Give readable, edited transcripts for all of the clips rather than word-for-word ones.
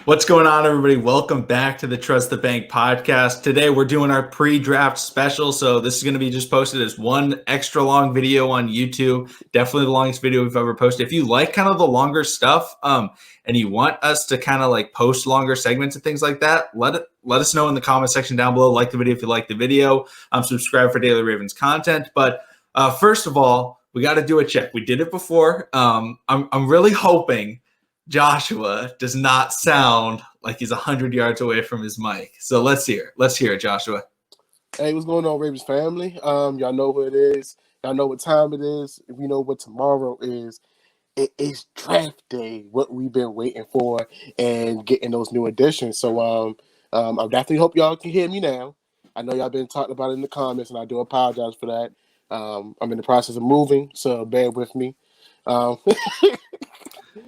What's going on, everybody? Welcome back to the Trust the Bank podcast. Today, we're doing our pre-draft special. So this is going to be just posted as one extra long video on YouTube. Definitely the longest video we've ever posted. If you like kind of the longer stuff and you want us to kind of like post longer segments and things like that, let us know in the comment section down below. Like the video if you like the video. Subscribe for daily Ravens content. But first of all, we got to do a check. We did it before. I'm really hoping Joshua does not sound like he's 100 yards away from his mic. So let's hear it, Joshua. Hey, what's going on, Ravens family? Y'all know who it is. Y'all know what time it is. We know what tomorrow is. It is draft day, what we've been waiting for, and getting those new additions. So I definitely hope y'all can hear me now. I know y'all been talking about it in the comments, and I do apologize for that. I'm in the process of moving, so bear with me.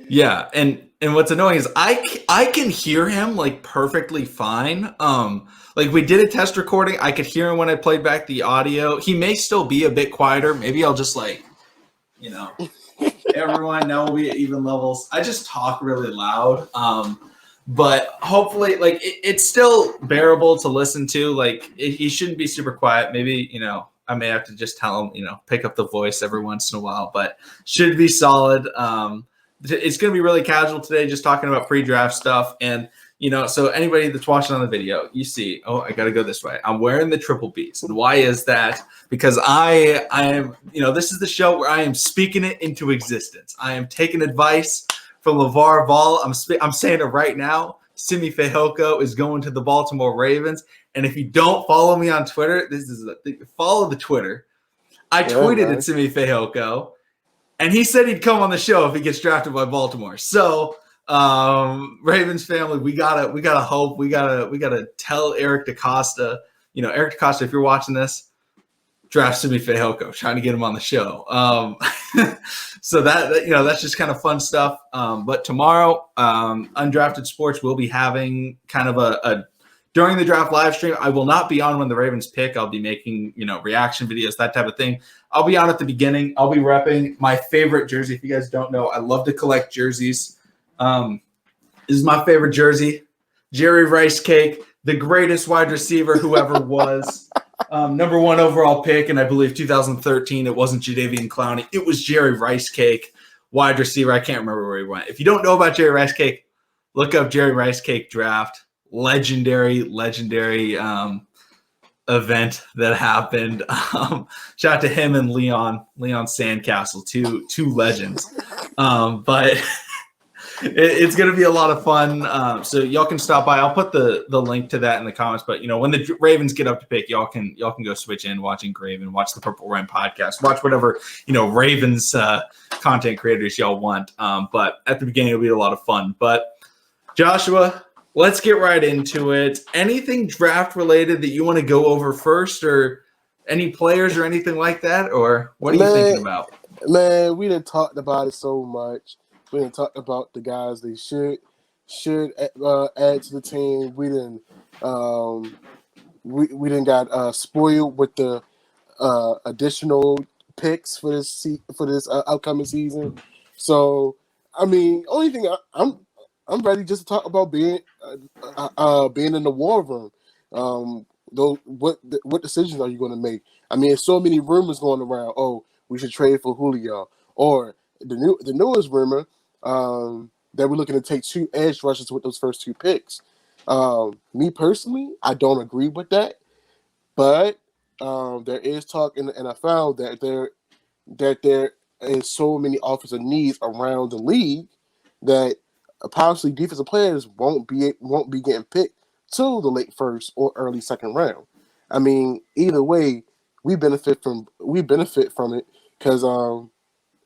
Yeah, and what's annoying is I can hear him like perfectly fine. Like we did a test recording. I could hear him when I played back the audio. He may still be a bit quieter. Maybe I'll just everyone know we at even levels. I just talk really loud. But hopefully like it's still bearable to listen to. Like he shouldn't be super quiet. Maybe, I may have to just tell him, pick up the voice every once in a while, but should be solid. It's going to be really casual today, just talking about pre-draft stuff. And, so anybody that's watching on the video, you see, I got to go this way. I'm wearing the triple Bs. And why is that? Because I am, this is the show where I am speaking it into existence. I am taking advice from LeVar Ball. I'm saying it right now. Simi Fehoko is going to the Baltimore Ravens. And if you don't follow me on Twitter, follow the Twitter. I tweeted at Simi Fehoko. And he said he'd come on the show if he gets drafted by Baltimore. So, Ravens family, we gotta hope. We gotta tell Eric DeCosta. Eric DeCosta, if you're watching this, draft Simi Fehoko, trying to get him on the show. So that's just kind of fun stuff. But tomorrow, Undrafted Sports will be having kind of a during the draft live stream. I will not be on when the Ravens pick. I'll be making, reaction videos, that type of thing. I'll be on at the beginning. I'll be repping my favorite jersey. If you guys don't know, I love to collect jerseys. This is my favorite jersey. Jerry Rice Cake, the greatest wide receiver who ever was. Number 1 overall pick, and I believe 2013. It wasn't Jadeveon Clowney. It was Jerry Rice Cake, wide receiver. I can't remember where he went. If you don't know about Jerry Rice Cake, look up Jerry Rice Cake draft. Legendary event that happened. Shout out to him and Leon Sandcastle, two legends. But it's going to be a lot of fun. So y'all can stop by. I'll put the link to that in the comments. But when the Ravens get up to pick, y'all can go switch in, watching Graven, watch the Purple Rain podcast, watch whatever Ravens content creators y'all want. But at the beginning, it'll be a lot of fun. But Joshua, let's get right into it. Anything draft related that you want to go over first, or any players or anything like that? Or what are you thinking about? Man, we done talked about it so much. We done talked about the guys they should add to the team. We done got spoiled with the additional picks for this upcoming season. So, I mean, only thing I'm ready just to talk about being in the war room. What decisions are you going to make? I mean, there's so many rumors going around. Oh, we should trade for Julio, or the newest rumor that we're looking to take 2 edge rushers with those first 2 picks. Me personally, I don't agree with that, but there is talk in the NFL that there is so many offensive needs around the league that possibly defensive players won't be getting picked to the late first or early second round. I mean, either way, we benefit from it because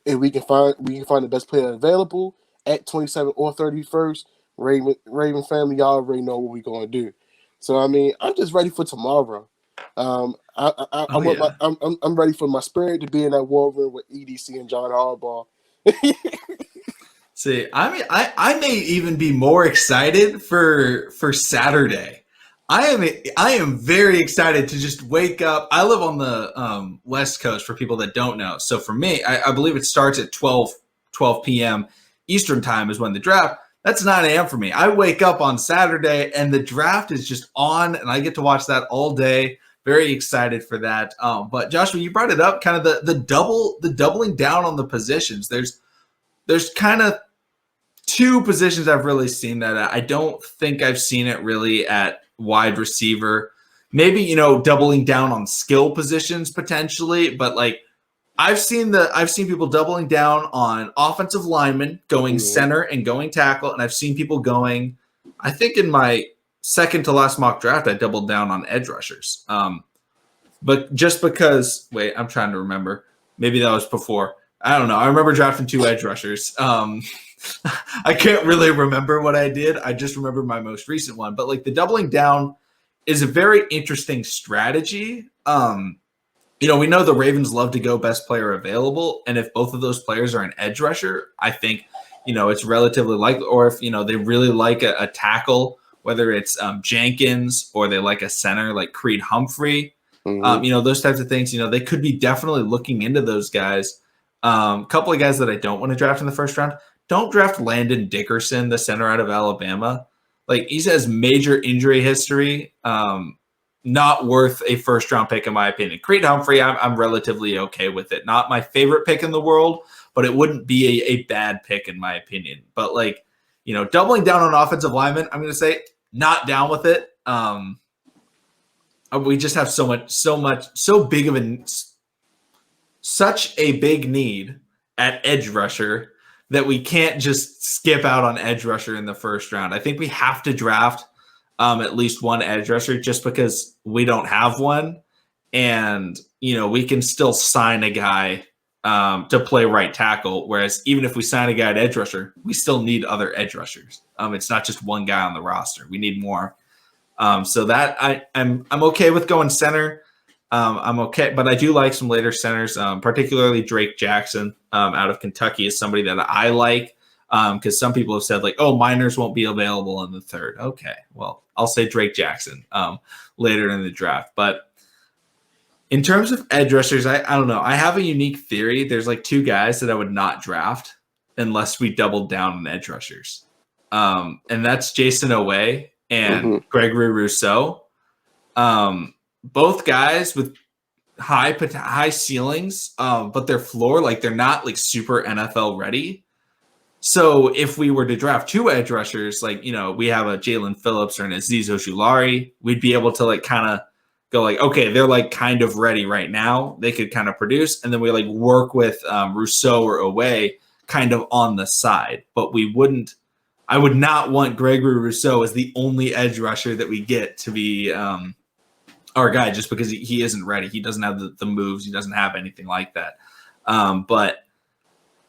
if we can find the best player available at 27 or 31st, Raven family, y'all already know what we're gonna do. So I mean, I'm just ready for tomorrow. I'm ready for my spirit to be in that war room with EDC and John Harbaugh. See, I may even be more excited for Saturday. I am very excited to just wake up. I live on the West Coast, for people that don't know. So for me, I believe it starts at 12 p.m. Eastern time is when the draft. That's 9 a.m. for me. I wake up on Saturday and the draft is just on, and I get to watch that all day. Very excited for that. But Joshua, you brought it up, kind of the doubling down on the positions. There's kind of two positions I've really seen that at. I don't think I've seen it really at wide receiver. Maybe, doubling down on skill positions potentially, but like I've seen people doubling down on offensive linemen, going center and going tackle, and I've seen people going. I think in my second to last mock draft, I doubled down on edge rushers. But just because, wait, I'm trying to remember. Maybe that was before. I don't know. I remember drafting 2 edge rushers. I can't really remember what I did. I just remember my most recent one. But like the doubling down is a very interesting strategy. We know the Ravens love to go best player available. And if both of those players are an edge rusher, I think, it's relatively likely. Or if, they really like a tackle, whether it's Jenkins or they like a center like Creed Humphrey, those types of things, they could be definitely looking into those guys. A couple of guys that I don't want to draft in the first round. Don't draft Landon Dickerson, the center out of Alabama. Like, he has major injury history. Not worth a first-round pick, in my opinion. Creed Humphrey, I'm relatively okay with it. Not my favorite pick in the world, but it wouldn't be a bad pick, in my opinion. But, doubling down on offensive linemen, I'm going to say not down with it. We just have such a big need at edge rusher that we can't just skip out on edge rusher in the first round. I think we have to draft at least one edge rusher just because we don't have one. And, we can still sign a guy to play right tackle. Whereas even if we sign a guy at edge rusher, we still need other edge rushers. It's not just one guy on the roster. We need more. So that I'm okay with going center. I'm okay, but I do like some later centers, particularly Drake Jackson out of Kentucky is somebody that I like because some people have said Miners won't be available in the third. Okay, well, I'll say Drake Jackson later in the draft. But in terms of edge rushers, I don't know. I have a unique theory. There's 2 guys that I would not draft unless we doubled down on edge rushers. And that's Jason Owe and Gregory Rousseau. Both guys with high ceilings, but their floor, they're not super NFL ready. So if we were to draft 2 edge rushers, we have a Jalen Phillips or an Azeez Ojulari, we'd be able to kind of go okay, they're kind of ready right now. They could kind of produce, and then we work with Rousseau or Owe kind of on the side. But I would not want Gregory Rousseau as the only edge rusher that we get to be our guy just because he isn't ready. He doesn't have the moves. He doesn't have anything like that. But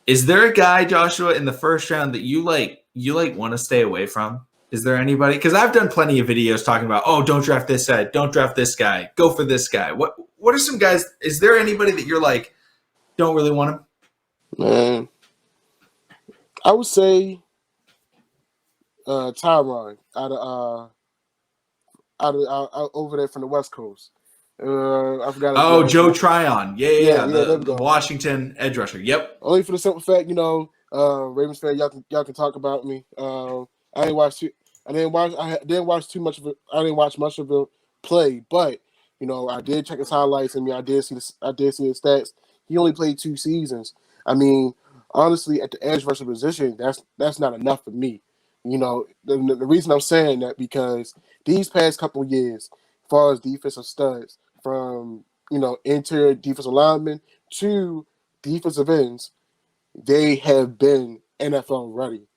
is there a guy, Joshua, in the first round that you want to stay away from? Is there anybody? Because I've done plenty of videos talking about, don't draft this guy, don't draft this guy, go for this guy. What are some guys? Is there anybody that you're don't really want him? Man, I would say Tyron out over there from the West Coast. I forgot. Joe Tryon. Yeah. The go. Washington edge rusher. Yep. Only for the simple fact, Ravens fan, y'all can talk about me. I didn't watch much of it play, but I did check his highlights. I did see his stats. He only played 2 seasons. Honestly, at the edge rusher position, that's not enough for me. The reason I'm saying that because these past couple of years, as far as defensive studs, from interior defensive linemen to defensive ends, they have been NFL ready.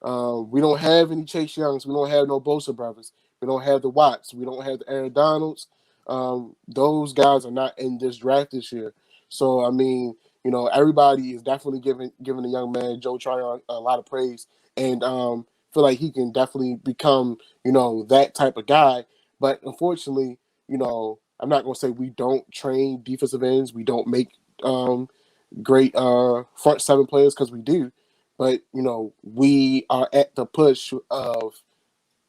We don't have any Chase Youngs. We don't have no Bosa brothers. We don't have the Watts. We don't have the Aaron Donalds. Those guys are not in this draft this year. So everybody is definitely giving the young man Joe Tryon a lot of praise, and feel like he can definitely become that type of guy. But unfortunately, I'm not going to say we don't train defensive ends. We don't make great front 7 players, because we do. But, we are at the push of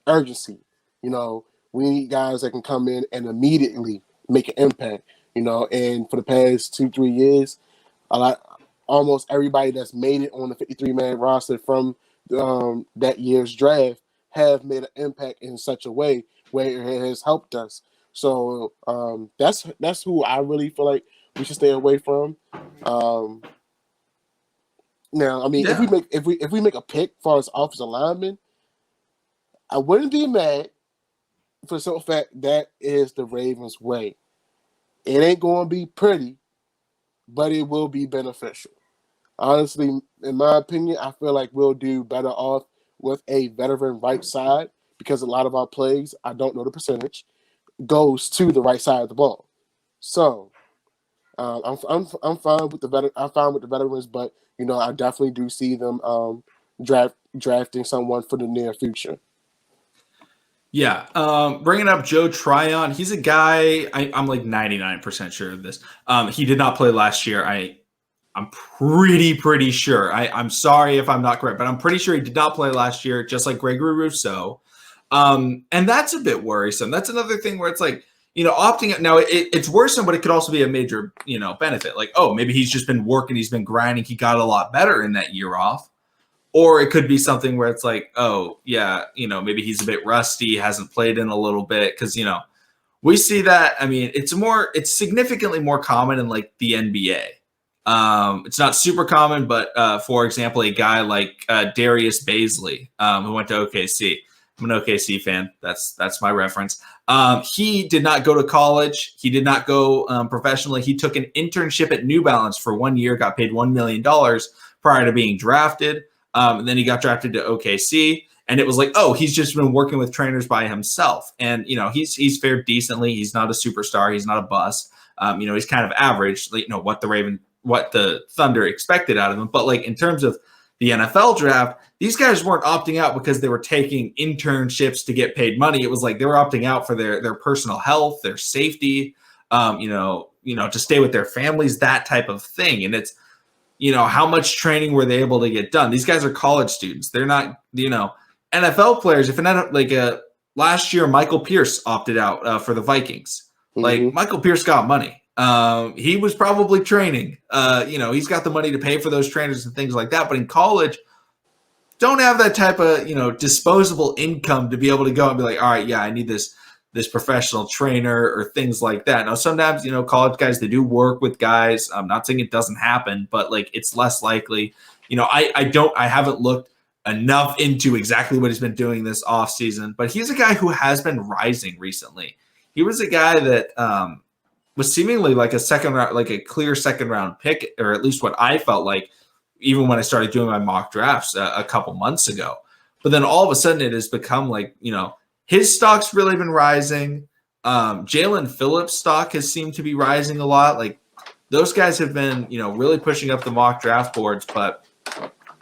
urgency. We need guys that can come in and immediately make an impact, and for the past 2-3 years, almost everybody that's made it on the 53-man roster from that year's draft have made an impact in such a way where it has helped us. So that's who I really feel like we should stay away from. Um, Now, I mean, Yeah. if we make a pick for as offensive lineman, I wouldn't be mad for the simple fact that is the Ravens' way. It ain't going to be pretty, but it will be beneficial. Honestly, in my opinion, I feel like we'll do better off with a veteran right side because a lot of our plays, I don't know the percentage, goes to the right side of the ball. So I'm fine with I'm fine with the veterans, but I definitely do see them drafting someone for the near future. Yeah. Bringing up Joe Tryon, he's a guy I'm like 99% sure of this. He did not play last year. I'm pretty sure. I'm sorry if I'm not correct, but I'm pretty sure he did not play last year, just like Gregory Rousseau. And that's a bit worrisome. That's another thing where it's like, opting out. Now it's worrisome, but it could also be a major, benefit. Like, oh, maybe he's just been working, he's been grinding, he got a lot better in that year off. Or it could be something where it's like, oh, yeah, maybe he's a bit rusty, hasn't played in a little bit. Because, we see that. I mean, it's significantly more common in like the NBA. It's not super common, but for example, a guy like Darius Baisley, who went to OKC. I'm an OKC fan. That's my reference. He did not go to college. He did not go professionally. He took an internship at New Balance for 1 year, got paid $1 million prior to being drafted. And then he got drafted to OKC. And it was like, oh, he's just been working with trainers by himself. And, he's fared decently. He's not a superstar. He's not a bust. He's kind of average, what the Thunder expected out of him. But like in terms of the NFL draft, these guys weren't opting out because they were taking internships to get paid money. It was like they were opting out for their personal health, their safety, to stay with their families, that type of thing. And it's, how much training were they able to get done? These guys are college students. They're not, NFL players. If last year, Michael Pierce opted out for the Vikings. Mm-hmm. Like Michael Pierce got money. He was probably training. He's got the money to pay for those trainers and things like that. But in college, don't have that type of, disposable income to be able to go and be like, all right, yeah, I need this professional trainer or things like that. Now, sometimes, college guys, they do work with guys. I'm not saying it doesn't happen, but like it's less likely. I haven't looked enough into exactly what he's been doing this off season, but he's a guy who has been rising recently. He was a guy that was seemingly like a second round, like a clear second round pick, or at least what I felt like, even when I started doing my mock drafts a couple months ago. But then all of a sudden it has become like, his stock's really been rising. Jalen Phillips' stock has seemed to be rising a lot. Like those guys have been, really pushing up the mock draft boards, but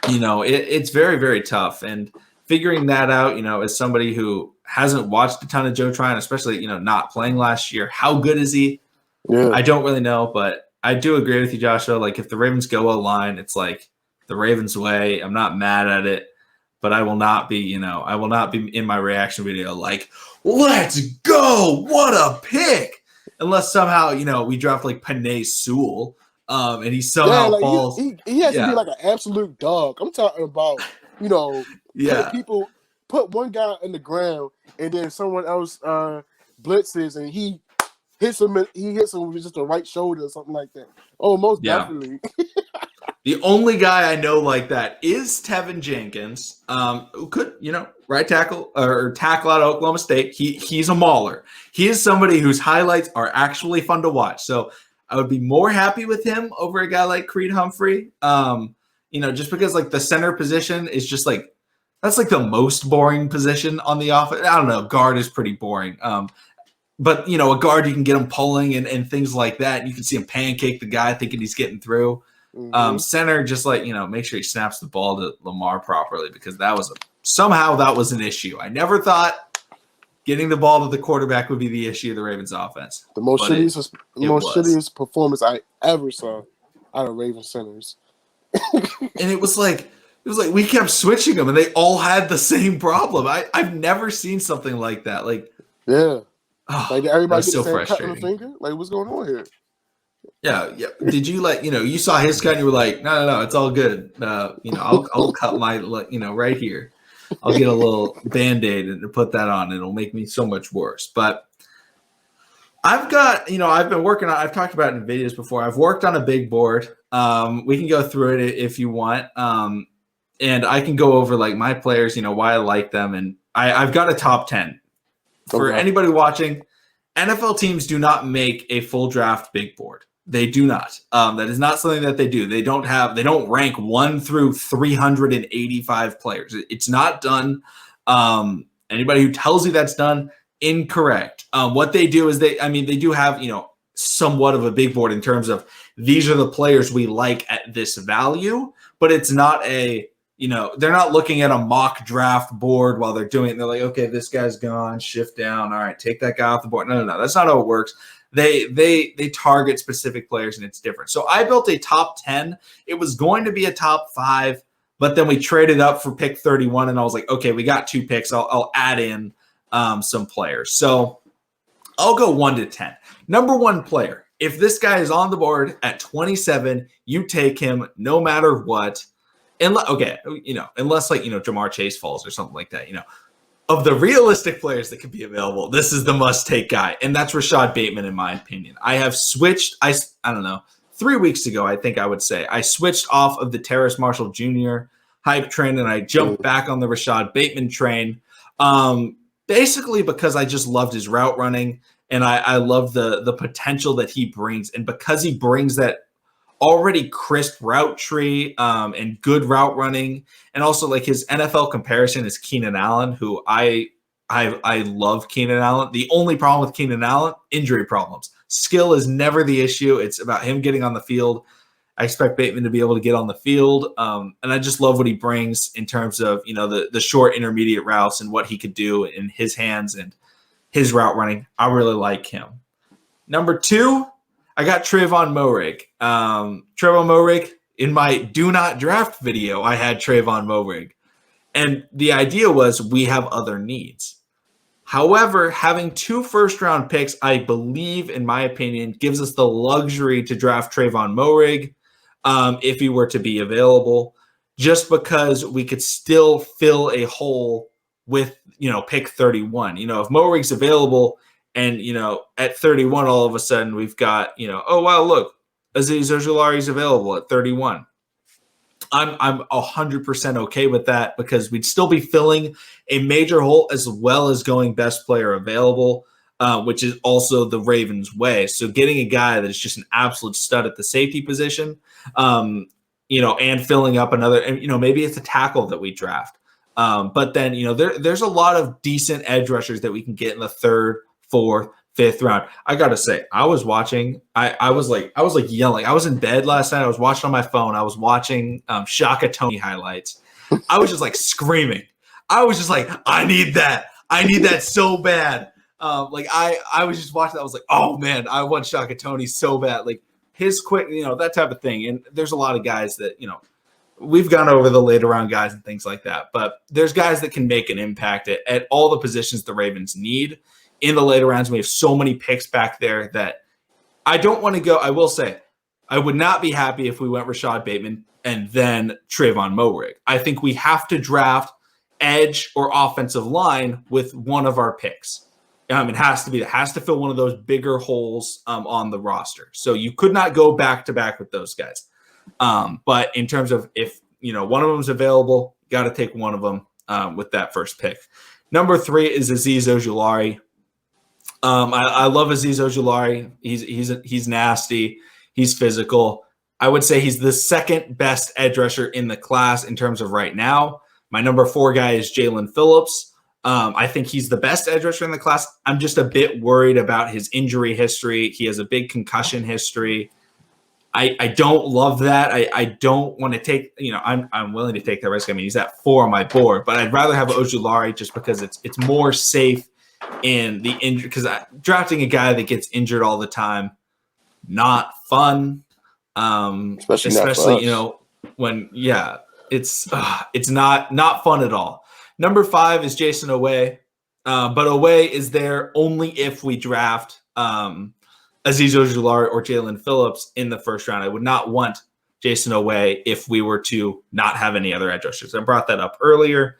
it's very, very tough. And figuring that out, as somebody who hasn't watched a ton of Joe Tryon, especially, not playing last year, how good is he? Yeah. I don't really know, but I do agree with you, Joshua. Like if the Ravens go O-line, it's like the Ravens way. I'm not mad at it. But I will not be, in my reaction video like, let's go, what a pick. Unless somehow, we draft like Penei Sewell, and he somehow falls. He has to be like an absolute dog. I'm talking about, put one guy in the ground and then someone else blitzes and he hits him with just the right shoulder or something like that. Oh, most definitely. The only guy I know like that is Tevin Jenkins, who could, right tackle or tackle out of Oklahoma State. He's a mauler. He is somebody whose highlights are actually fun to watch. So I would be more happy with him over a guy like Creed Humphrey. Just because like the center position is just like, that's like the most boring position on the offense. I don't know. Guard is pretty boring. But a guard, you can get him pulling and things like that. You can see him pancake the guy thinking he's getting through. Mm-hmm. Center, just like, make sure he snaps the ball to Lamar properly, because somehow that was an issue. I never thought getting the ball to the quarterback would be the issue of the Ravens offense. The most shittiest performance I ever saw out of Ravens centers. And it was like we kept switching them and they all had the same problem. I've never seen something like that. Like, yeah. Like everybody so cut on the frustrating. finger. Like, what's going on here? Yeah, yeah. Did you you saw his cut and you were like, no, no, no, it's all good. I'll cut my, right here. I'll get a little Band-Aid and put that on. It'll make me so much worse. But I've got, I've been working on, I've talked about it in videos before. I've worked on a big board. We can go through it if you want. And I can go over like my players, why I like them. And I've got a top 10. For anybody watching, NFL teams do not make a full draft big board. They do not. That is not something that they do. They don't rank 1 through 385 players. It's not done. Anybody who tells you that's done, incorrect. What they do is they do have, somewhat of a big board in terms of these are the players we like at this value, but it's not they're not looking at a mock draft board while they're doing it. They're like, okay, this guy's gone, shift down. All right, take that guy off the board. No. That's not how it works. They target specific players and it's different. So I built a top 10. It was going to be a top 5, but then we traded up for pick 31 and I was like, okay, we got 2 picks. I'll add in some players. So I'll go 1 to 10. Number 1 player. If this guy is on the board at 27, you take him no matter what. Unless Jamar Chase falls or something like that, of the realistic players that could be available, this is the must-take guy, and that's Rashad Bateman, in my opinion. I have switched, I don't know, 3 weeks ago, I think I would say, I switched off of the Terrace Marshall Jr. hype train, and I jumped back on the Rashad Bateman train, basically because I just loved his route running, and I love the potential that he brings, and because he brings that already crisp route tree and good route running, and also like his NFL comparison is Keenan Allen, who I love Keenan Allen. The only problem with Keenan Allen, injury problems. Skill is never the issue. It's about him getting on the field. I expect Bateman to be able to get on the field, and I just love what he brings in terms of the short intermediate routes and what he could do in his hands and his route running. I really like him. Number 2. I got Trayvon Moehrig. Trayvon Moehrig, in my do not draft video, I had Trayvon Moehrig. And the idea was we have other needs. However, having 2 first-round picks, I believe, in my opinion, gives us the luxury to draft Trayvon Moehrig if he were to be available, just because we could still fill a hole with, pick 31. If Moehrig's available, and, at 31, all of a sudden we've got, oh, wow, look, Azeez Ojulari's available at 31. I'm 100% okay with that because we'd still be filling a major hole as well as going best player available, which is also the Ravens' way. So getting a guy that is just an absolute stud at the safety position, and filling up another, and, maybe it's a tackle that we draft. But then, there's a lot of decent edge rushers that we can get in the 3rd, 4th, 5th round. I gotta say, I was watching. I was like yelling. I was in bed last night. I was watching on my phone. I was watching Shaka Tony highlights. I was just like screaming. I was just like, I need that. I need that so bad. I was just watching that. I was like, oh man, I want Shaka Tony so bad. Like his quick, that type of thing. And there's a lot of guys that we've gone over the later round guys and things like that. But there's guys that can make an impact at all the positions the Ravens need. In the later rounds, we have so many picks back there that I don't want to go. I will say, I would not be happy if we went Rashad Bateman and then Trayvon Moehrig. I think we have to draft edge or offensive line with one of our picks. It has to fill one of those bigger holes on the roster. So you could not go back to back with those guys. But in terms of if one of them is available, you got to take one of them with that first pick. Number 3 is Azeez Ojulari. I love Azeez Ojulari. He's nasty. He's physical. I would say he's the 2nd best edge rusher in the class in terms of right now. My number 4 guy is Jalen Phillips. I think he's the best edge rusher in the class. I'm just a bit worried about his injury history. He has a big concussion history. I don't love that. I don't want to take, I'm willing to take that risk. I mean, he's at 4 on my board, but I'd rather have Ojulari just because it's more safe in the injury, because drafting a guy that gets injured all the time, not fun. Especially when it's not fun at all. Number 5 is Jason Oweh, but Oweh is there only if we draft Azeez Ojulari or Jalen Phillips in the first round. I would not want Jason Oweh if we were to not have any other edge rushers. I brought that up earlier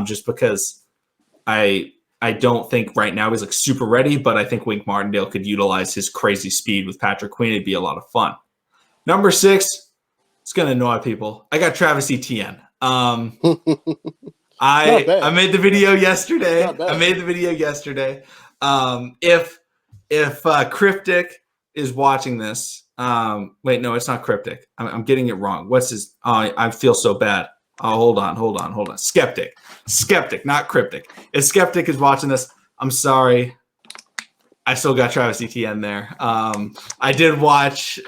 just because I don't think right now he's like super ready, but I think Wink Martindale could utilize his crazy speed with Patrick Queen. It'd be a lot of fun. Number 6, it's going to annoy people. I got Travis Etienne. I made the video yesterday. If Cryptic is watching this, wait, no, it's not Cryptic. I'm getting it wrong. What's his? Oh, I feel so bad. Oh, hold on. Skeptic, not Cryptic. If Skeptic is watching this, I'm sorry. I still got Travis Etienne there. I did watch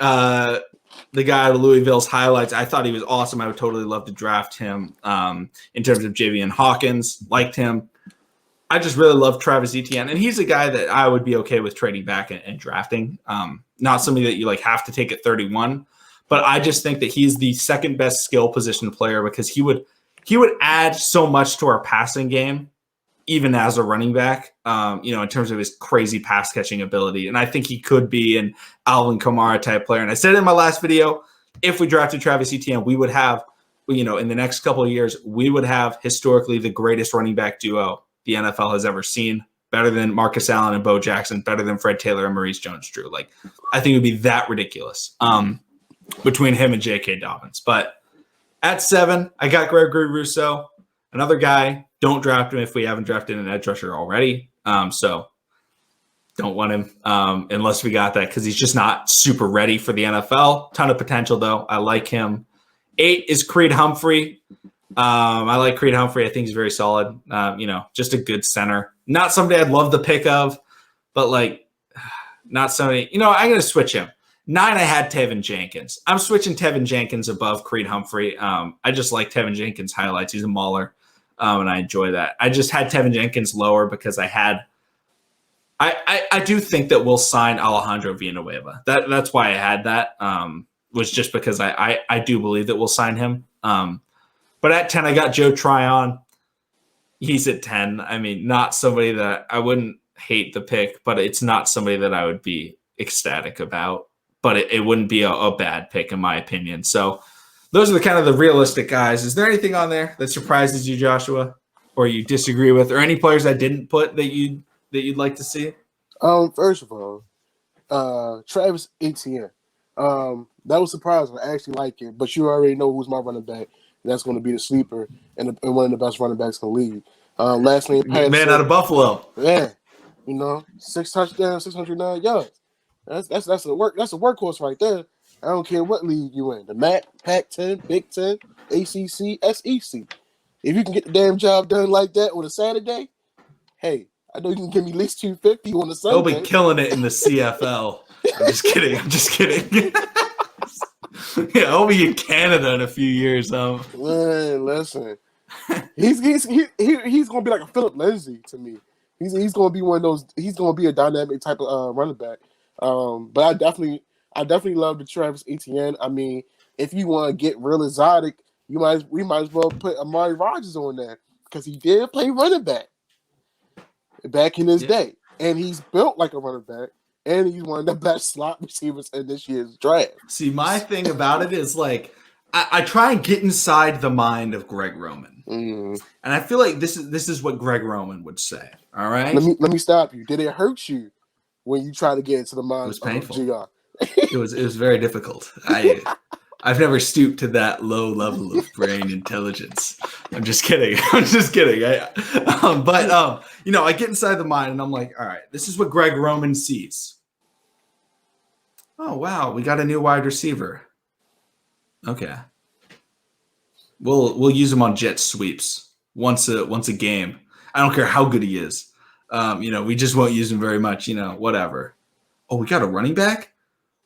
the guy out of Louisville's highlights. I thought he was awesome. I would totally love to draft him. In terms of Javian Hawkins, liked him. I just really love Travis Etienne, and he's a guy that I would be okay with trading back and drafting. Not somebody that you like have to take at 31, but I just think that he's the second best skill position player because he would add so much to our passing game, even as a running back. In terms of his crazy pass catching ability, and I think he could be an Alvin Kamara type player. And I said in my last video, if we drafted Travis Etienne, we would have, in the next couple of years, we would have historically the greatest running back duo the NFL has ever seen, better than Marcus Allen and Bo Jackson, better than Fred Taylor and Maurice Jones-Drew. Like, I think it would be that ridiculous between him and J.K. Dobbins. But at 7, I got Gregory Rousseau, another guy. Don't draft him if we haven't drafted an edge rusher already. So don't want him unless we got that because he's just not super ready for the NFL. Ton of potential, though. I like him. 8 is Creed Humphrey. I like Creed Humphrey. I think he's very solid. Just a good center. Not somebody I'd love the pick of, but like not somebody, I'm going to switch him. 9, I had Tevin Jenkins. I'm switching Tevin Jenkins above Creed Humphrey. I just like Tevin Jenkins' highlights. He's a mauler, and I enjoy that. I just had Tevin Jenkins lower because I do think that we'll sign Alejandro Villanueva. That's why I had that, was just because I do believe that we'll sign him. But at 10, I got Joe Tryon. He's at 10. I mean, not somebody that I wouldn't hate the pick, but it's not somebody that I would be ecstatic about. But it wouldn't be a bad pick, in my opinion. So those are the kind of the realistic guys. Is there anything on there that surprises you, Joshua, or you disagree with, or any players I didn't put that you'd like to see? First of all, Travis Etienne. That was surprising. I actually like it, but you already know who's my running back. That's going to be the sleeper and one of the best running backs in the league. Last name Patterson. Man out of Buffalo. Yeah, 6 touchdowns, 609 yards. That's a workhorse right there. I don't care what league you in. The MAC, Pac-10, Big Ten, ACC, SEC. If you can get the damn job done like that on a Saturday, hey, I know you can give me at least 250 on a Sunday. They'll be killing it in the CFL. I'm just kidding. Yeah, I'll be in Canada in a few years. Man, listen, he's gonna be like a Philip Lindsay to me. He's gonna be one of those. He's gonna be a dynamic type of running back. But I definitely love the Travis Etienne. I mean, if you want to get real exotic, we might as well put Amari Rodgers on there because he did play running back in his day, and he's built like a running back. And he's one of the best slot receivers in this year's draft. See, my thing about it is like I try and get inside the mind of Greg Roman, and I feel like this is what Greg Roman would say. All right, let me stop you. Did it hurt you when you try to get into the mind of GR? It was very difficult. I've never stooped to that low level of brain intelligence. I'm just kidding. I get inside the mind and I'm like, all right, this is what Greg Roman sees. Oh, wow, we got a new wide receiver. Okay. We'll use him on jet sweeps once a game. I don't care how good he is. We just won't use him very much, whatever. Oh, we got a running back?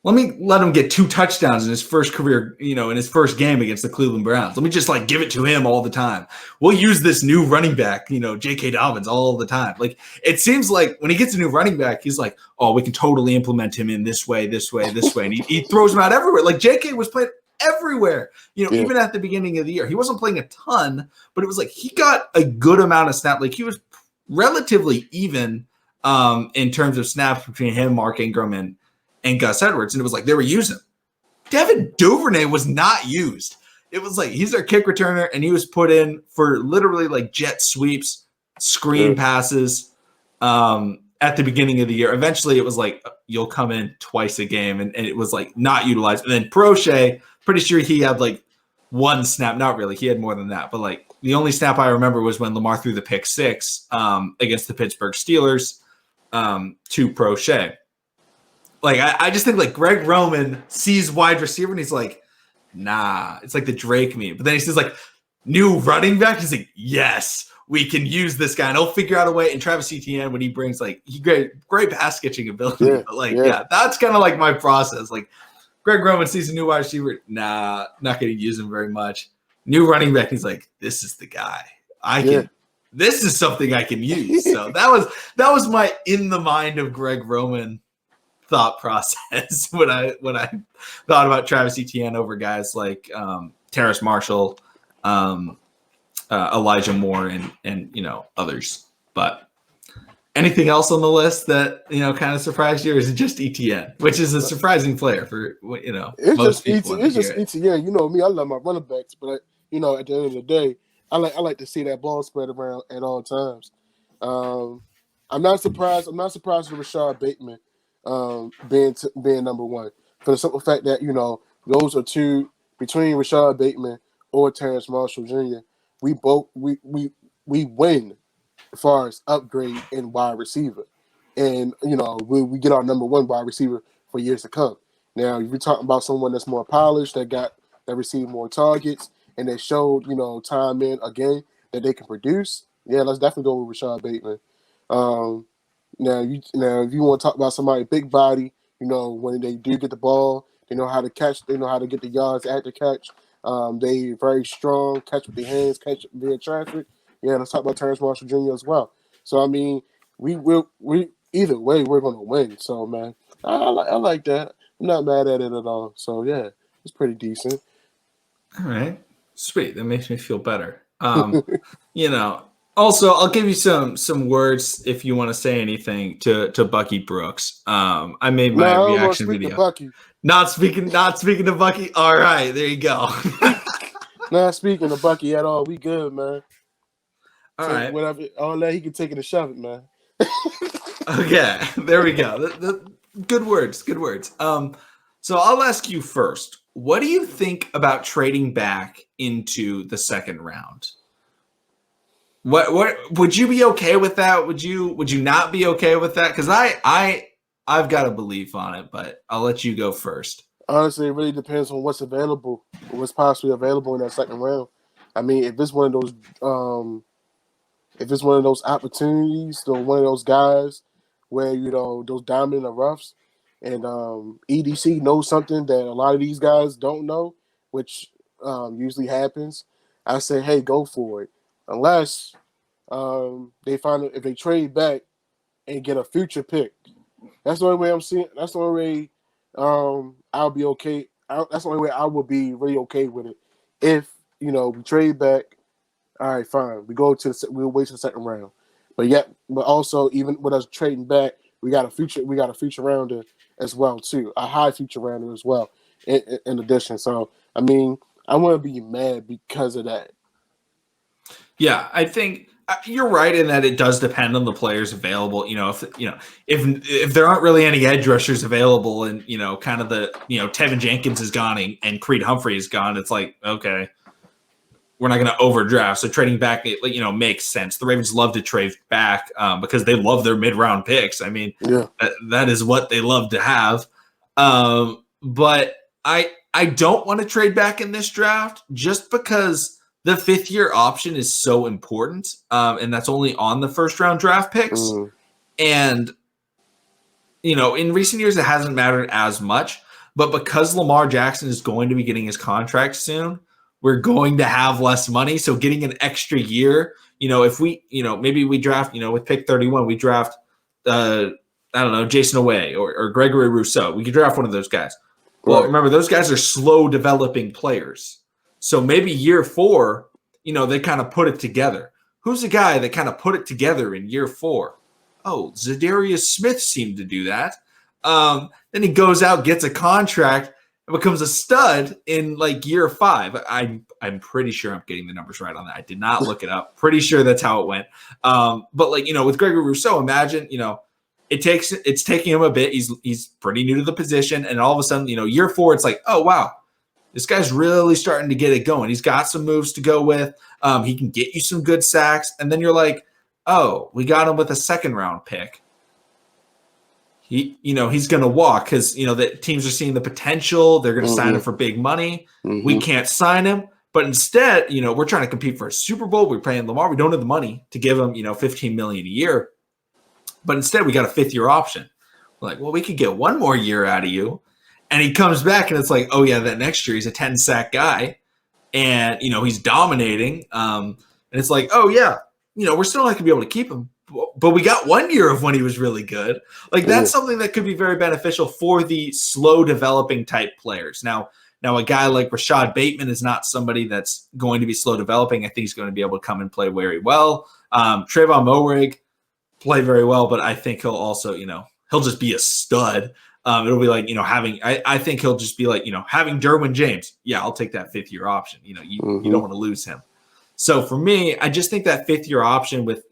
Let him get 2 touchdowns in his first career, in his first game against the Cleveland Browns. Let me just give it to him all the time. We'll use this new running back, J.K. Dobbins all the time. Like, it seems like when he gets a new running back, he's like, oh, we can totally implement him in this way. And he throws him out everywhere. Like J.K. was playing everywhere, even at the beginning of the year. He wasn't playing a ton, but it was like he got a good amount of snap. Like he was relatively even in terms of snaps between him, Mark Ingram, and Gus Edwards, and it was like they were using him. Devin Duvernay was not used. It was like he's our kick returner, and he was put in for literally like jet sweeps, screen passes at the beginning of the year. Eventually, it was like you'll come in twice a game, and it was like not utilized. And then Prochet, pretty sure he had like one snap. Not really. He had more than that. But like the only snap I remember was when Lamar threw the pick six against the Pittsburgh Steelers to Prochet. Like, I just think, like, Greg Roman sees wide receiver, and he's like, nah. It's like the Drake meme. But then he says, like, new running back. He's like, yes, we can use this guy. And he'll figure out a way. And Travis Etienne, when he brings, like, great pass catching ability. Yeah, but, like, that's kind of like my process. Like, Greg Roman sees a new wide receiver. Nah, not going to use him very much. New running back. He's like, this is the guy. This is something I can use. So that was my in the mind of Greg Roman thought process when I thought about Travis Etienne over guys like Terrace Marshall, Elijah Moore, and others. But anything else on the list that kind of surprised you, or is it just Etienne, which is a surprising player for It's most just people? It's just Etienne. You know me, I love my running backs, but at the end of the day, I like to see that ball spread around at all times. I'm not surprised. with Rashad Bateman being number one, for the simple fact that those are two between Rashad Bateman or Terrence Marshall Jr. We win as far as upgrade in wide receiver, and we get our number one wide receiver for years to come. Now, if you're talking about someone that's more polished, that received more targets, and they showed time in again that they can produce, yeah, let's definitely go with Rashad Bateman. Now, if you want to talk about somebody big body, when they do get the ball, they know how to catch, they know how to get the yards at the catch. They very strong, catch with their hands, catch via traffic. Yeah, let's talk about Terrence Marshall Jr. as well. So I mean, we either way we're gonna win. So man, I like that. I'm not mad at it at all. So yeah, it's pretty decent. All right, sweet. That makes me feel better. Also, I'll give you some words if you want to say anything to Bucky Brooks. I made my reaction video. Bucky. Not speaking to Bucky. All right, there you go. Not speaking to Bucky at all. We good, man. All right. Whatever, all that he can take it and shove it, man. Okay, there we go. The good words. So I'll ask you first. What do you think about trading back into the second round? What would you be okay with that? Would you not be okay with that? Because I've got a belief on it, but I'll let you go first. Honestly, it really depends on what's available, what's possibly available in that second round. I mean, if it's one of those opportunities, one of those guys where those diamond in the roughs, and EDC knows something that a lot of these guys don't know, which usually happens, I say, hey, go for it. Unless they find if they trade back and get a future pick. That's the only way I'm seeing. That's the only way I'll be okay. That's the only way I will be really okay with it. If we trade back, all right, fine. We'll wait to the second round. But also even with us trading back, we got a future rounder as well too, a high future rounder as well. In addition, so I mean, I want to be mad because of that. Yeah, I think you're right in that it does depend on the players available. If there aren't really any edge rushers available, and kind of the Tevin Jenkins is gone and Creed Humphrey is gone, it's like, okay, we're not going to overdraft. So trading back, makes sense. The Ravens love to trade back because they love their mid-round picks. I mean, that is what they love to have. But I don't want to trade back in this draft just because the fifth-year option is so important, and that's only on the first-round draft picks. And, in recent years, it hasn't mattered as much. But because Lamar Jackson is going to be getting his contract soon, we're going to have less money. So getting an extra year, if we, maybe we draft, with pick 31, we draft, Jason Away or Gregory Rousseau. We could draft one of those guys. Well, remember, those guys are slow developing players. So maybe year 4, they kind of put it together. Who's the guy that kind of put it together in year 4? Oh, Zadarius Smith seemed to do that. Then he goes out, gets a contract, and becomes a stud in like year 5. I'm pretty sure I'm getting the numbers right on that. I did not look it up. Pretty sure that's how it went. But like, with Gregory Rousseau, imagine, it's taking him a bit. He's pretty new to the position, and all of a sudden, year 4, it's like, oh wow, this guy's really starting to get it going. He's got some moves to go with. He can get you some good sacks, and then you're like, oh, we got him with a 2nd round pick. He's going to walk because the teams are seeing the potential. They're going to sign him for big money. We can't sign him, but instead, we're trying to compete for a Super Bowl. We're playing Lamar. We don't have the money to give him, $15 million a year, but instead we got a 5th year option. We're like, well, we could get 1 more year out of you, and he comes back, and it's like, oh yeah, that next year he's a 10 sack guy, and he's dominating, and it's like, oh yeah, we're still not going to be able to keep him. But we got 1 year of when he was really good. Like, that's something that could be very beneficial for the slow developing type players. Now a guy like Rashad Bateman is not somebody that's going to be slow developing. I think he's going to be able to come and play very well. Trayvon Moehrig play very well, but I think he'll also, he'll just be a stud. It'll be like, I think he'll just be like, having Derwin James. Yeah, I'll take that 5th year option. You don't want to lose him. So for me, I just think that 5th year option with,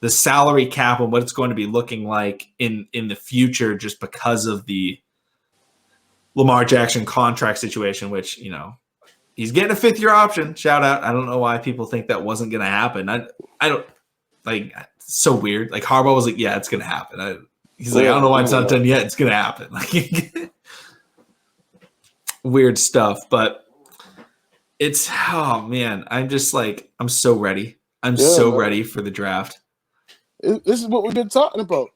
the salary cap and what it's going to be looking like in the future, just because of the Lamar Jackson contract situation, which, he's getting a 5th year option. Shout out. I don't know why people think that wasn't going to happen. I don't like, it's so weird. Like, Harbaugh was like, yeah, it's going to happen. He's like, I don't know why it's not done yet. It's going to happen. Like, weird stuff, but it's, oh man, I'm just like, I'm so ready. I'm so ready for the draft. This is what we've been talking about.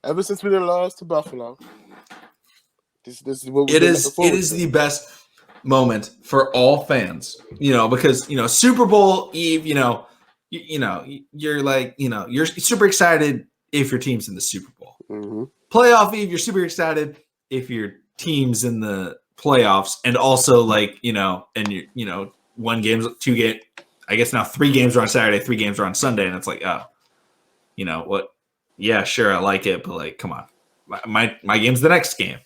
Ever since we lost to Buffalo. This is what it is. It is the best moment for all fans. Because Super Bowl Eve. You're like, you're super excited if your team's in the Super Bowl. Playoff Eve, you're super excited if your team's in the playoffs, and also like and you 1 game, 2 game. I guess now 3 games are on Saturday, 3 games are on Sunday, and it's like, oh. What? Yeah, sure, I like it, but like, come on, my game's the next game.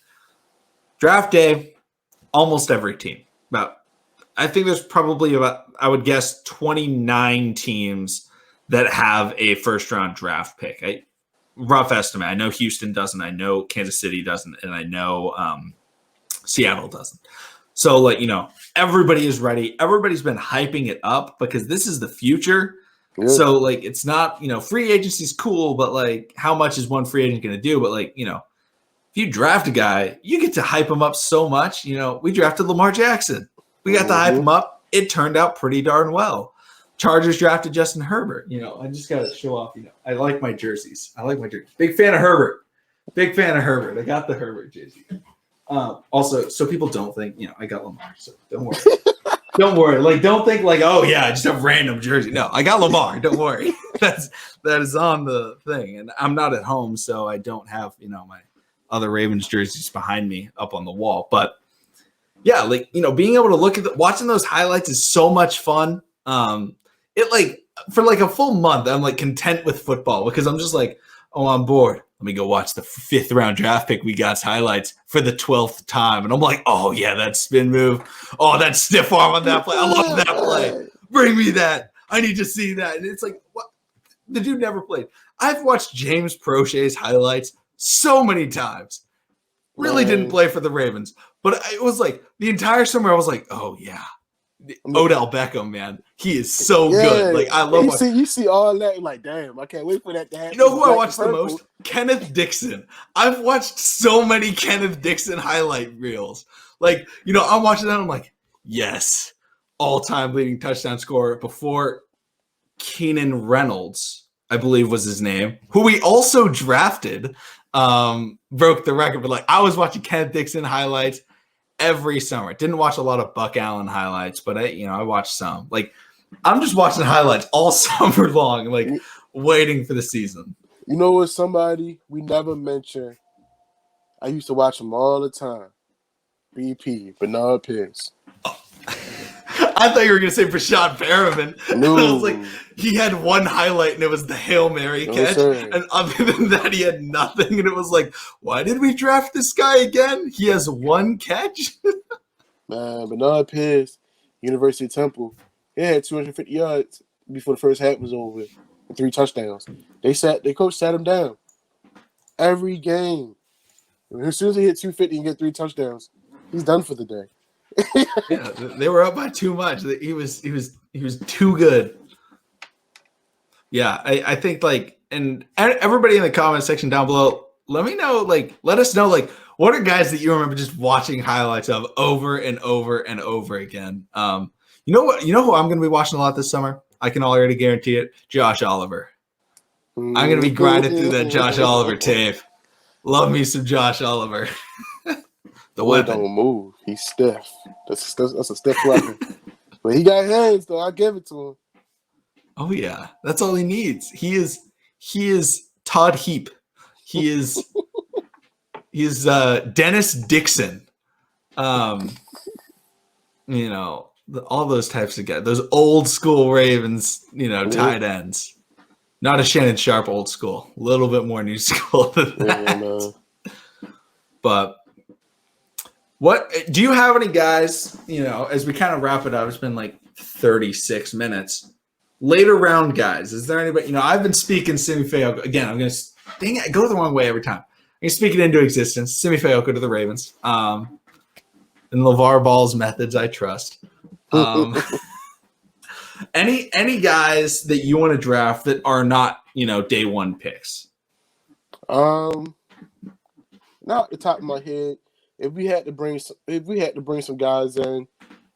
Draft day, almost every team. I think there's probably I would guess 29 teams that have a 1st round draft pick. Rough estimate. I know Houston doesn't. I know Kansas City doesn't, and I know Seattle doesn't. So like, everybody is ready. Everybody's been hyping it up because this is the future. So like, it's not, free agency's cool, but like, how much is one free agent going to do? But like, if you draft a guy, you get to hype him up so much. We drafted Lamar Jackson. We got to hype him up. It turned out pretty darn well. Chargers drafted Justin Herbert. I just got to show off, I like my jerseys. Big fan of Herbert. I got the Herbert jersey. Also, so people don't think, I got Lamar, so don't worry. Don't worry. Like, don't think like, oh yeah, I just have random jersey. No, I got Lamar. Don't worry. That is on the thing, and I'm not at home, so I don't have my other Ravens jerseys behind me up on the wall. But yeah, like being able to look at watching those highlights is so much fun. It like for like a full month, I'm like content with football because I'm just like, oh, I'm bored. Let me go watch the 5th round draft pick we got's highlights for the 12th time. And I'm like, oh, yeah, that spin move. Oh, that stiff arm on that play. I love that play. Bring me that. I need to see that. And it's like, what? The dude never played. I've watched James Prochet's highlights so many times. Really didn't play for the Ravens. But it was like the entire summer I was like, oh, yeah. Odell Beckham, man, he is so good. Like, I love. You see all that, like, damn, I can't wait for that to happen. You know who I watched the most? Kenneth Dixon. I've watched so many Kenneth Dixon highlight reels. Like, I'm watching that. I'm like, yes, all-time leading touchdown scorer before Keenan Reynolds, I believe was his name, who we also drafted, broke the record. But like, I was watching Kenneth Dixon highlights every summer. Didn't watch a lot of Buck Allen highlights, but I watched some. Like, I'm just watching highlights all summer long, like waiting for the season. What's somebody we never mentioned? I used to watch him all the time. BP, Bernard Pierce. Oh. I thought you were gonna say Brashad Perriman. No. And I was like, he had one highlight and it was the Hail Mary No, catch. sir. And other than that, he had nothing. And it was like, why did we draft this guy again? He has one catch. Man, Bernard Pierce, University of Temple, he had 250 yards before the first half was over and 3 touchdowns. Their coach sat him down every game. As soon as he hit 250 and get 3 touchdowns, he's done for the day. Yeah, they were up by too much. He was too good. Yeah, I think like, and everybody in the comment section down below, let us know like what are guys that you remember just watching highlights of over and over and over again. You know who I'm going to be watching a lot this summer? I can already guarantee it. Josh Oliver. I'm going to be grinding through that Josh Oliver tape. Love me some Josh Oliver. The weapon don't move. He's stiff. That's a stiff weapon. But he got hands though. I give it to him. Oh yeah, that's all he needs. He is Todd Heap. He is Dennis Dixon. All those types of guys. Those old school Ravens, tight ends. Not a Shannon Sharp old school. A little bit more new school than that. Yeah, no. But what do you have any guys, as we kind of wrap it up, it's been like 36 minutes. Later round guys, is there anybody, I've been speaking Simi Fehoko. Again, I'm going to, I go the wrong way every time. I'm going to speak it into existence. Simi Fehoko to the Ravens. And LeVar Ball's methods, I trust. Any guys that you want to draft that are not, day one picks? Not at the top of my head. If we had to bring some guys in,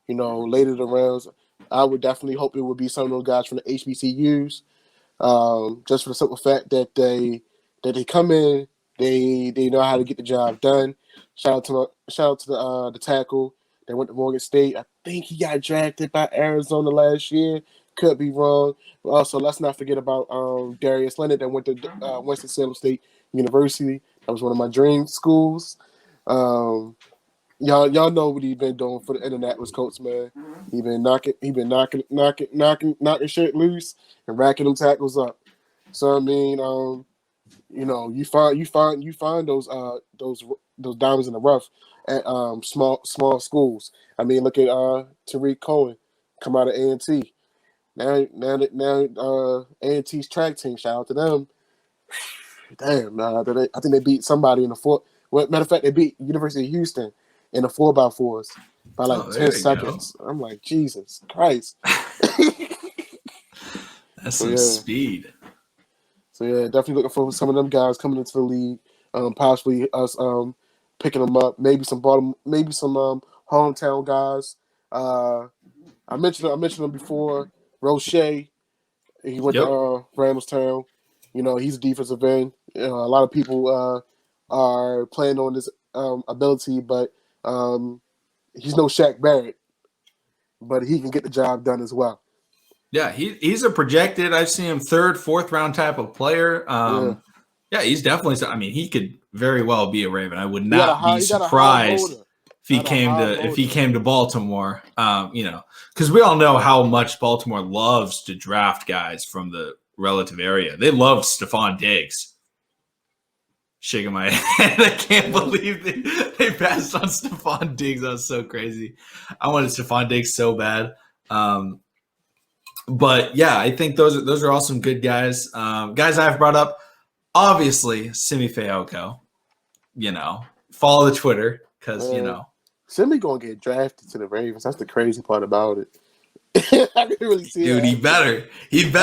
later in the rounds, I would definitely hope it would be some of those guys from the HBCUs. Just for the simple fact that they come in, they know how to get the job done. Shout out to the tackle that went to Morgan State. I think he got drafted by Arizona last year. Could be wrong. But also, let's not forget about Darius Leonard that went to Winston-Salem State University. That was one of my dream schools. Y'all know what he been doing for the Indianapolis Colts, man. He been knocking shit loose and racking them tackles up. So I mean, you find those diamonds in the rough at small schools. I mean, look at Tariq Cohen come out of A&T. Now A&T's track team. Shout out to them. Damn, I think they beat somebody in the fourth. Well, matter of fact, they beat University of Houston in the 4x4s by like 10 seconds. Go. I'm like, Jesus Christ. That's some speed. So yeah, definitely looking for some of them guys coming into the league. Possibly us picking them up. Maybe some hometown guys. I mentioned them before. Roche, he went to Randallstown. He's a defensive end. A lot of people are playing on his ability, but he's no Shaq Barrett, but he can get the job done as well. Yeah, he's a projected, I've seen him 3rd, 4th round type of player. Yeah, he's definitely, I mean, he could very well be a Raven. I would not be surprised if he came to Baltimore, because we all know how much Baltimore loves to draft guys from the relative area. They loved Stephon Diggs. Shaking my head. I can't believe they passed on Stephon Diggs. That was so crazy. I wanted Stephon Diggs so bad. But yeah, I think those are all some good guys. Guys I've brought up, obviously, Simi Fehoko. Follow the Twitter because, Simi going to get drafted to the Ravens. That's the crazy part about it. I can really see it. Dude, he better. I've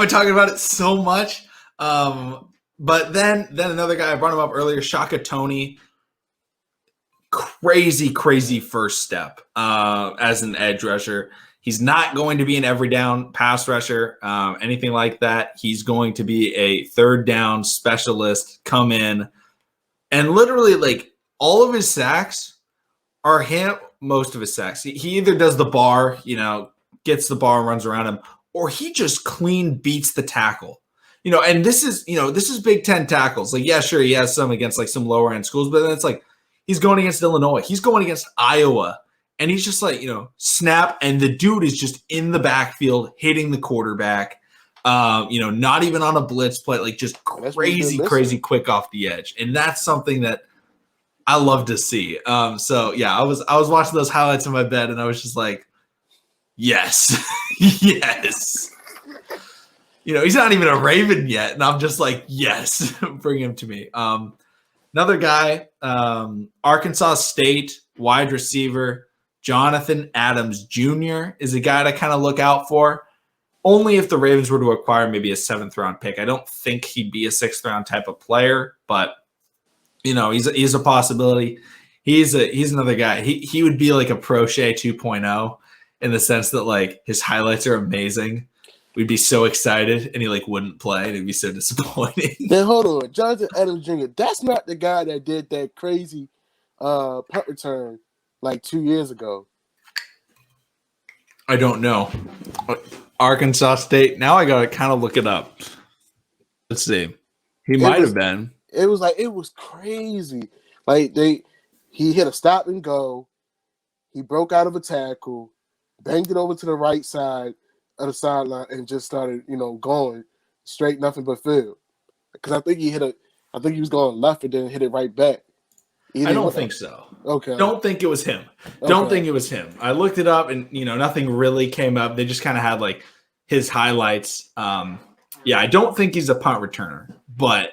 been talking about it so much. But then another guy, I brought him up earlier, Shaka Toney. Crazy first step as an edge rusher. He's not going to be an every down pass rusher, anything like that. He's going to be a 3rd down specialist, come in. And literally, like, all of his sacks are him, most of his sacks. He either does the bar, gets the bar and runs around him, or he just clean beats the tackle. And this is Big Ten tackles. Like, yeah, sure, he has some against like some lower end schools, but then it's like he's going against Illinois. He's going against Iowa and he's just like, snap, and the dude is just in the backfield hitting the quarterback. Not even on a blitz play, like just crazy quick off the edge. And that's something that I love to see. So yeah, I was watching those highlights in my bed, and I was just like, yes, yes. He's not even a Raven yet, and I'm just like, yes, bring him to me. Another guy, Arkansas State wide receiver, Jonathan Adams Jr. is a guy to kind of look out for. Only if the Ravens were to acquire maybe a 7th round pick. I don't think he'd be a 6th round type of player, but he's a possibility. He's another guy. He would be like a Prochet 2.0 in the sense that like his highlights are amazing. We'd be so excited, and he like wouldn't play, and it'd be so disappointing. Then hold on, Jonathan Adams Jr. That's not the guy that did that crazy punt return like 2 years ago. I don't know. Arkansas State. Now I gotta kind of look it up. Let's see. He might have been. It was crazy. Like he hit a stop and go. He broke out of a tackle, banged it over to the right side of the sideline, and just started, going straight nothing but field. Because I think he was going left and then hit it right back. I don't think so. Okay. Don't think it was him. Don't think it was him. I looked it up, and nothing really came up. They just kind of had like his highlights. Yeah, I don't think he's a punt returner, but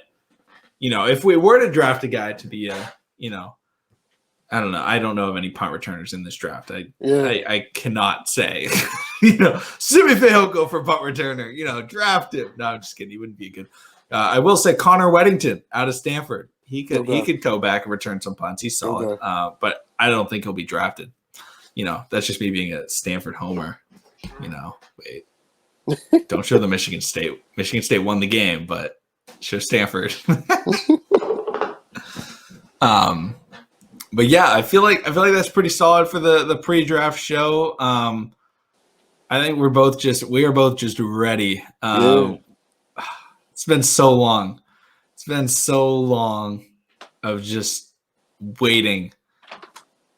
if we were to draft a guy to be a, I don't know. I don't know of any punt returners in this draft. I cannot say. Simi Fehoko for punt returner. Draft him. No, I'm just kidding. He wouldn't be good. I will say Connor Weddington out of Stanford. He could go back and return some punts. He's solid. But I don't think he'll be drafted. That's just me being a Stanford homer. Wait. Don't show the Michigan State. Michigan State won the game, but show Stanford. But yeah, I feel like that's pretty solid for the pre-draft show. I think we are both just ready. It's been so long. It's been so long of just waiting.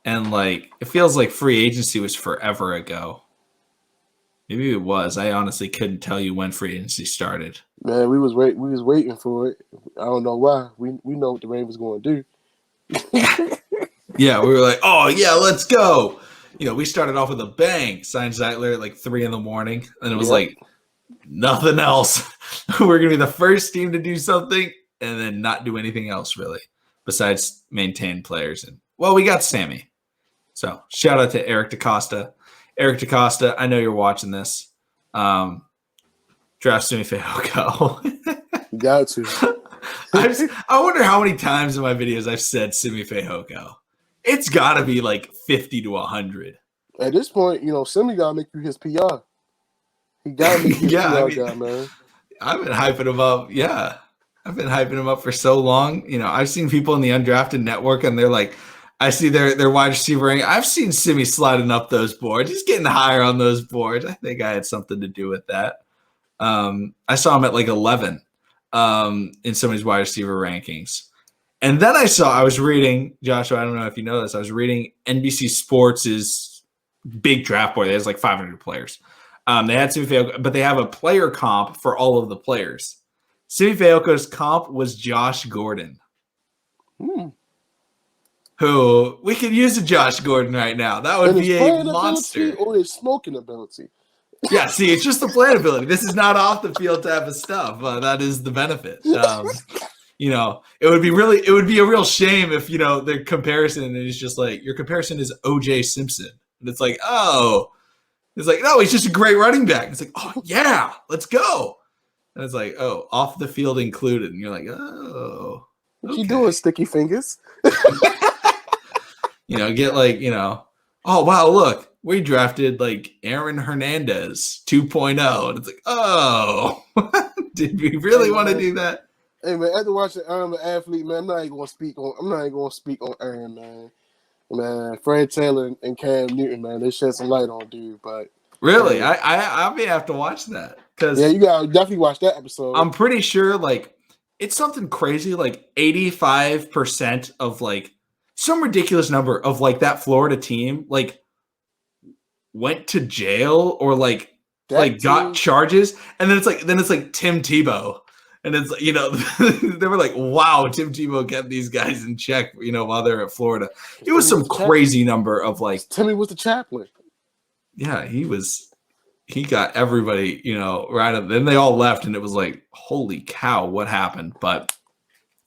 And like it feels like free agency was forever ago. Maybe it was. I honestly couldn't tell you when free agency started. Man, we was waiting for it. I don't know why. We know what the Ravens going to do. Yeah, we were like, oh yeah, let's go. We started off with a bang. Signed Zeitler at like 3 a.m, and it was like nothing else. We're gonna be the first team to do something and then not do anything else really, besides maintain players. And well, we got Sammy. So shout out to Eric DaCosta. Eric DaCosta, I know you're watching this. Draft Simi Fehoko. You got to. I wonder how many times in my videos I've said Simi Fehoko. It's got to be like 50 to 100. At this point, Simi got to make you his PR. He got to make you his PR guy, man. I've been hyping him up. Yeah. I've been hyping him up for so long. I've seen people in the undrafted network, and they're like, I see their wide receiver rank. I've seen Simi sliding up those boards. He's getting higher on those boards. I think I had something to do with that. I saw him at like 11 in somebody's wide receiver rankings. And then I was reading, Joshua, I don't know if you know this, I was reading NBC Sports' big draft board. It has like 500 players. They had Simi Fehoko, but they have a player comp for all of the players. Simi Fehoko's comp was Josh Gordon. Who we could use a Josh Gordon right now. That would be a monster. Or his smoking ability. Yeah, see, it's just the playing ability. This is not off the field type of stuff. That is the benefit. It would be a real shame if the comparison is just like your comparison is OJ Simpson, and it's like, no, he's just a great running back. It's like, oh yeah, let's go, and it's like, oh, off the field included, and you're like, oh, what you doing, sticky fingers? Get like, oh wow, look, we drafted like Aaron Hernandez 2.0, and it's like, oh, did we really want to do that? Hey man, after watching Aaron the athlete, man, I'm not even gonna speak on Aaron, man. Man, Fred Taylor and Cam Newton, man, they shed some light on dude, but really, I may have to watch that because you gotta definitely watch that episode. I'm pretty sure like it's something crazy, like 85% of like some ridiculous number of like that Florida team, like went to jail or like That got team, charges, and then it's like Tim Tebow, and it's they were like, wow, Tim Tebow kept these guys in check, while they're at Florida. It was some crazy number of like. Timmy was the chaplain. Yeah, he got everybody, right up. Then they all left, and it was like, holy cow, what happened? But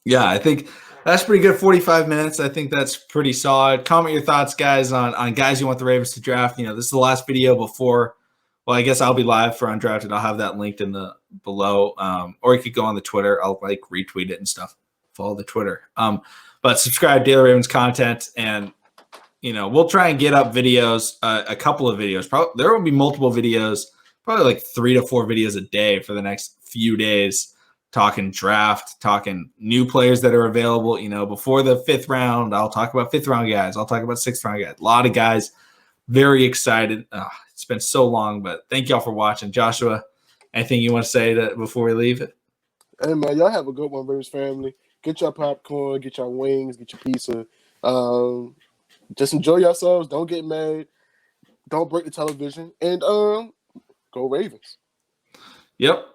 yeah, I think that's pretty good. 45 minutes. I think that's pretty solid. Comment your thoughts, guys, on guys you want the Ravens to draft. This is the last video before. Well, I guess I'll be live for Undrafted. I'll have that linked in the below. Or you could go on the Twitter. I'll retweet it and stuff. Follow the Twitter. But subscribe to Daily Ravens content, and we'll try and get up videos, a couple of videos. Probably there will be multiple videos, probably like 3 to 4 videos a day for the next few days. Talking draft, talking new players that are available. Before the 5th round, I'll talk about 5th round guys. I'll talk about 6th round guys. A lot of guys. Very excited. It's been so long, but thank y'all for watching. Joshua, anything you want to say before we leave it? Hey man, y'all have a good one, Ravens family. Get your popcorn, get your wings, get your pizza. Just enjoy yourselves. Don't get mad. Don't break the television, and go Ravens. Yep.